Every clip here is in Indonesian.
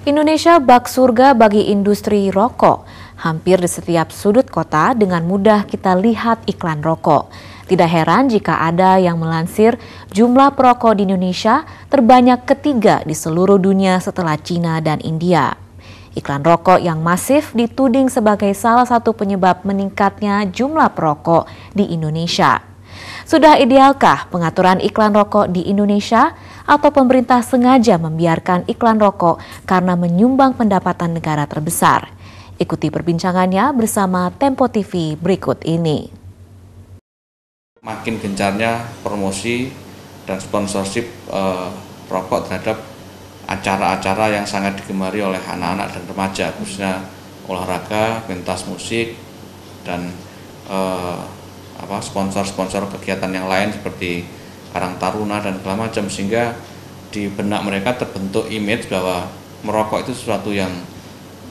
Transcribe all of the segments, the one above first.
Indonesia bak surga bagi industri rokok. Hampir di setiap sudut kota dengan mudah kita lihat iklan rokok. Tidak heran jika ada yang melansir jumlah perokok di Indonesia terbanyak ketiga di seluruh dunia setelah Cina dan India. Iklan rokok yang masif dituding sebagai salah satu penyebab meningkatnya jumlah perokok di Indonesia. Sudah idealkah pengaturan iklan rokok di Indonesia atau pemerintah sengaja membiarkan iklan rokok karena menyumbang pendapatan negara terbesar? Ikuti perbincangannya bersama Tempo TV berikut ini. Makin gencarnya promosi dan sponsorship rokok terhadap acara-acara yang sangat digemari oleh anak-anak dan remaja, khususnya olahraga, pentas musik, dan sponsor-sponsor kegiatan yang lain seperti Karang Taruna dan segala macam, sehingga di benak mereka terbentuk image bahwa merokok itu sesuatu yang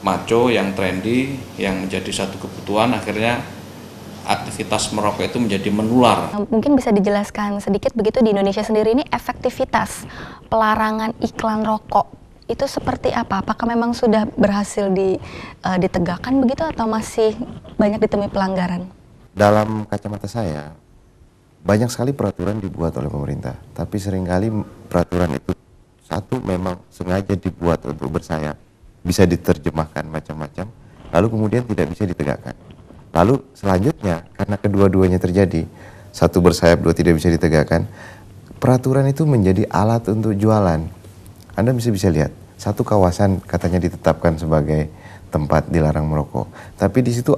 maco, yang trendy, yang menjadi satu kebutuhan. Akhirnya aktivitas merokok itu menjadi menular. Mungkin bisa dijelaskan sedikit begitu di Indonesia sendiri ini efektivitas pelarangan iklan rokok itu seperti apa? Apakah memang sudah berhasil ditegakkan begitu atau masih banyak ditemui pelanggaran? Dalam kacamata saya, banyak sekali peraturan dibuat oleh pemerintah, tapi seringkali peraturan itu satu memang sengaja dibuat untuk bersayap, bisa diterjemahkan macam-macam, lalu kemudian tidak bisa ditegakkan. Lalu selanjutnya, karena kedua-duanya terjadi, satu bersayap, dua tidak bisa ditegakkan, peraturan itu menjadi alat untuk jualan. Anda bisa lihat, satu kawasan katanya ditetapkan sebagai tempat dilarang merokok, tapi di situ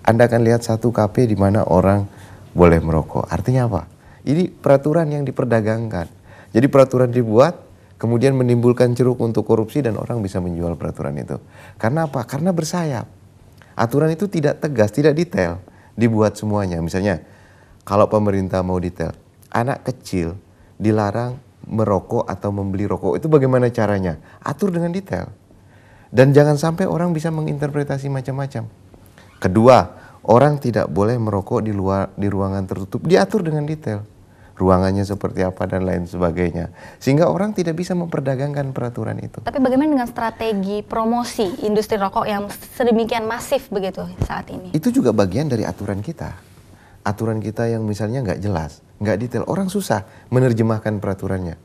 Anda akan lihat satu kafe di mana orang boleh merokok. Artinya apa? Ini peraturan yang diperdagangkan. Jadi peraturan dibuat, kemudian menimbulkan ceruk untuk korupsi dan orang bisa menjual peraturan itu. Karena apa? Karena bersayap. Aturan itu tidak tegas, tidak detail. Dibuat semuanya. Misalnya, kalau pemerintah mau detail, anak kecil dilarang merokok atau membeli rokok. Itu bagaimana caranya? Atur dengan detail. Dan jangan sampai orang bisa menginterpretasi macam-macam. Kedua, orang tidak boleh merokok di ruangan tertutup, diatur dengan detail. Ruangannya seperti apa dan lain sebagainya. Sehingga orang tidak bisa memperdagangkan peraturan itu. Tapi bagaimana dengan strategi promosi industri rokok yang sedemikian masif begitu saat ini? Itu juga bagian dari aturan kita. Aturan kita yang misalnya nggak jelas, nggak detail. Orang susah menerjemahkan peraturannya.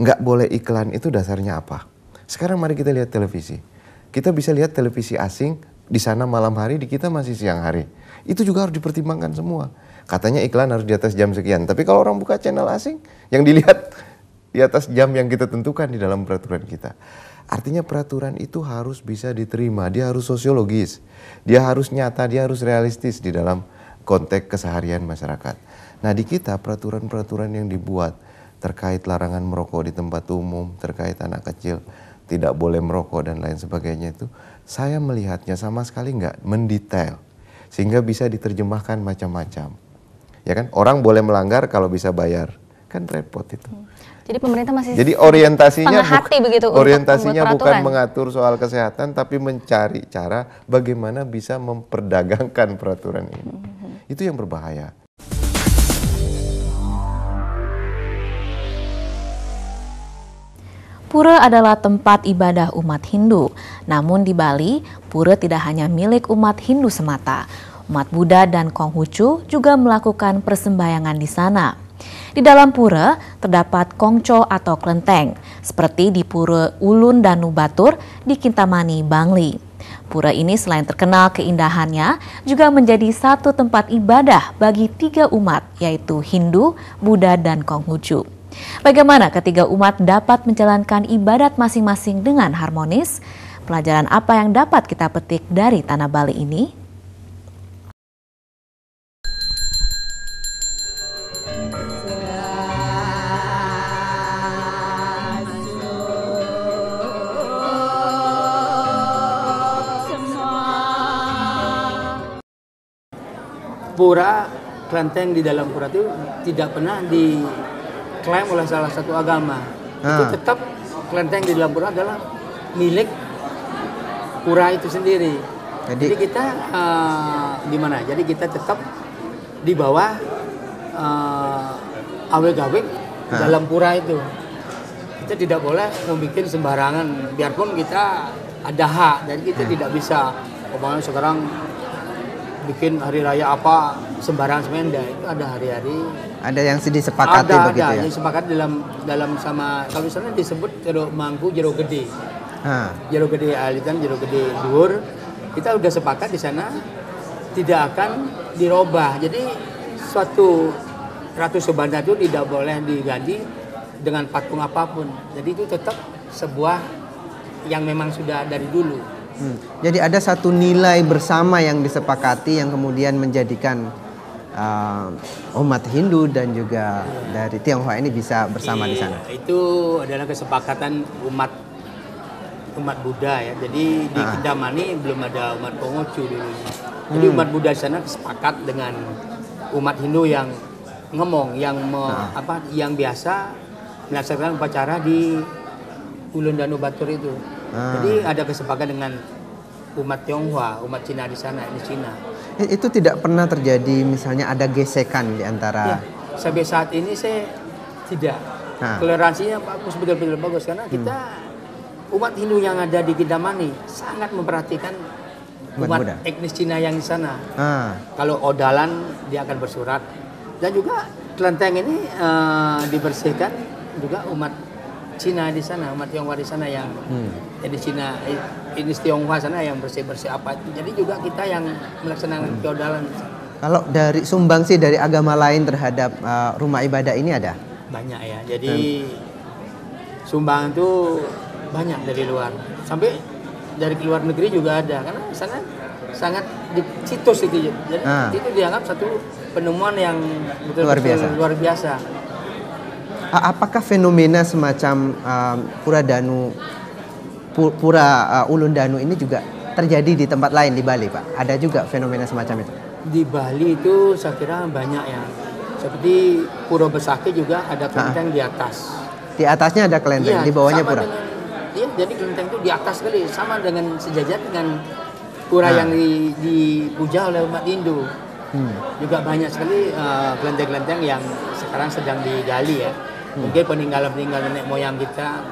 Nggak boleh iklan itu dasarnya apa? Sekarang mari kita lihat televisi. Kita bisa lihat televisi asing, di sana malam hari, di kita masih siang hari. Itu juga harus dipertimbangkan semua. Katanya iklan harus di atas jam sekian. Tapi kalau orang buka channel asing, yang dilihat di atas jam yang kita tentukan di dalam peraturan kita. Artinya peraturan itu harus bisa diterima. Dia harus sosiologis. Dia harus nyata, dia harus realistis di dalam konteks keseharian masyarakat. Nah di kita peraturan-peraturan yang dibuat terkait larangan merokok di tempat umum, terkait anak kecil tidak boleh merokok dan lain sebagainya itu, saya melihatnya sama sekali nggak mendetail. Sehingga bisa diterjemahkan macam-macam. Ya kan, orang boleh melanggar kalau bisa bayar. Kan repot itu. Jadi pemerintah masih jadi orientasinya bukan mengatur soal kesehatan, tapi mencari cara bagaimana bisa memperdagangkan peraturan ini. Itu yang berbahaya. Pura adalah tempat ibadah umat Hindu. Namun di Bali, pura tidak hanya milik umat Hindu semata. Umat Buddha dan Konghucu juga melakukan persembahyangan di sana. Di dalam pura terdapat kongco atau kelenteng, seperti di Pura Ulun Danu Batur di Kintamani, Bangli. Pura ini selain terkenal keindahannya, juga menjadi satu tempat ibadah bagi tiga umat, yaitu Hindu, Buddha, dan Konghucu. Bagaimana ketiga umat dapat menjalankan ibadat masing-masing dengan harmonis? Pelajaran apa yang dapat kita petik dari tanah Bali ini? Pura, kelenteng di dalam pura itu tidak pernah diklaim oleh salah satu agama. Itu tetap kelenteng di dalam pura adalah milik pura itu sendiri. Jadi kita gimana? Jadi kita tetap di bawah aweg-aweg dalam pura itu. kita tidak boleh membuat sembarangan, biarpun kita ada hak, jadi kita tidak bisa umpamanya sekarang bikin hari raya apa sembarangan semenda. Itu ada hari-hari, ada yang disepakati begitu ya. Ada yang sepakat dalam sama, kalau misalnya disebut jero mangku jero gede, jero gede alitan jero gede dhuwur, kita udah sepakat di sana tidak akan dirubah. Jadi suatu Ratu Subanda itu tidak boleh diganti dengan patung apapun. Jadi itu tetap sebuah yang memang sudah dari dulu. Jadi ada satu nilai bersama yang disepakati yang kemudian menjadikan umat Hindu dan juga dari Tionghoa ini bisa bersama di sana. Itu adalah kesepakatan umat Buddha ya. Jadi di Kintamani belum ada umat Konghucu dulu. Jadi umat Buddha di sana sepakat dengan umat Hindu yang ngomong, yang biasa melaksanakan upacara di Ulun Danu Batur itu. Jadi ada kesepakatan dengan umat Tionghoa, umat Cina di sana, di Cina. Itu tidak pernah terjadi misalnya ada gesekan di antara. Ya, sampai saat ini saya tidak. Toleransinya bagus, betul-betul bagus karena kita umat Hindu yang ada di Kintamani sangat memperhatikan umat etnis Cina yang di sana. Kalau odalan dia akan bersurat, dan juga kelenteng ini dibersihkan juga umat Cina di sana, umat Tionghoa di sana yang di Cina, ini Tionghoa sana yang bersih-bersih apa. Jadi juga kita yang melaksanakan feodalan. Kalau dari sumbangsi dari agama lain terhadap rumah ibadah ini ada? Banyak ya. Jadi sumbangan itu banyak dari luar. Sampai dari luar negeri juga ada. Karena di sana sangat di situs itu. Jadi itu dianggap satu penemuan yang betul-betul luar biasa. Apakah fenomena semacam Pura Ulun Danu ini juga terjadi di tempat lain di Bali, Pak? Ada juga fenomena semacam itu? Di Bali itu saya kira banyak ya. Seperti Pura Besaki juga ada kelenteng di atas. Di atasnya ada kelenteng, di bawahnya pura? Iya, jadi kelenteng itu di atas sekali. Sama dengan sejajar dengan pura yang dipuja oleh umat Hindu. Juga banyak sekali kelenteng-kelenteng yang sekarang sedang digali ya. Mungkin peninggalan-peninggalan nenek moyang kita.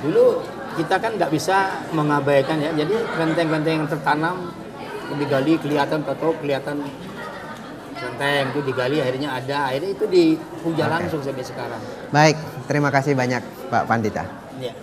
Dulu kita kan nggak bisa mengabaikan ya. Jadi kelenteng-kelenteng yang tertanam digali kelihatan kelenteng itu digali akhirnya itu dipuja langsung sampai sekarang. Baik, terima kasih banyak Pak Pandita. Ya.